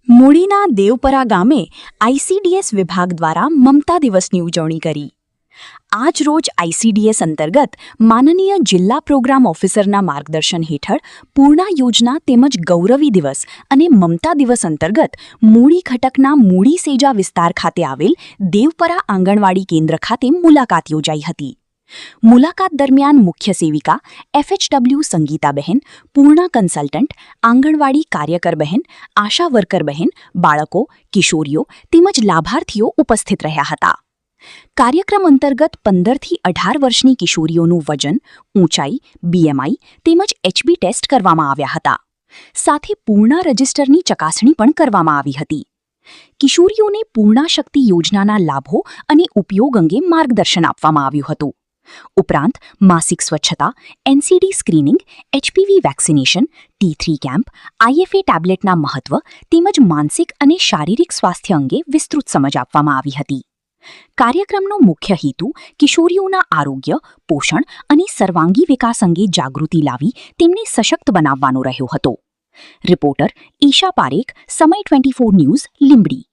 મૂળીના દેવપરા ગામે આઈસીડીએસ વિભાગ દ્વારા મમતા દિવસની ઉજવણી કરી. આજ રોજ આઈસીડીએસ અંતર્ગત માનનીય જિલ્લા પ્રોગ્રામ ઓફિસરના માર્ગદર્શન હેઠળ પૂર્ણા યોજના તેમજ ગૌરવી દિવસ અને મમતા દિવસ અંતર્ગત મૂળી ખટકના મૂળી સેજા વિસ્તાર ખાતે આવેલ દેવપરા આંગણવાડી કેન્દ્ર ખાતે મુલાકાત યોજાઈ હતી. મુલાકાત દરમિયાન મુખ્ય સેવિકા એફએચડબલ્યુ સંગીતાબહેન, પૂર્ણા કન્સલ્ટન્ટ, આંગણવાડી કાર્યકર બહેન, આશા વર્કર બહેન, બાળકો, કિશોરીઓ તેમજ લાભાર્થીઓ ઉપસ્થિત રહ્યા હતા. કાર્યક્રમ અંતર્ગત 15 થી 18 વર્ષની કિશોરીઓનું વજન, ઊંચાઈ, બીએમઆઈ તેમજ એચબી ટેસ્ટ કરવામાં આવ્યા હતા. સાથે પૂર્ણા રજિસ્ટરની ચકાસણી પણ કરવામાં આવી હતી. કિશોરીઓને પૂર્ણા શક્તિ યોજનાના લાભો અને ઉપયોગ અંગે માર્ગદર્શન આપવામાં આવ્યું હતું. ઉપરાંત માસિક સ્વચ્છતા, NCD screening, HPV vaccination, T3 camp, IFA ટેબ્લેટના મહત્વ તેમજ માનસિક અને શારીરિક સ્વાસ્થ્ય અંગે વિસ્તૃત સમજ આપવામાં આવી હતી. કાર્યક્રમનો મુખ્ય હેતુ કિશોરીઓના આરોગ્ય, પોષણ અને સર્વાંગી વિકાસ અંગે જાગૃતિ લાવી તેમને સશક્ત બનાવવાનો રહ્યો હતો. રિપોર્ટર ઈશા પારેખ, સમય 24 ન્યૂઝ, લીંબડી.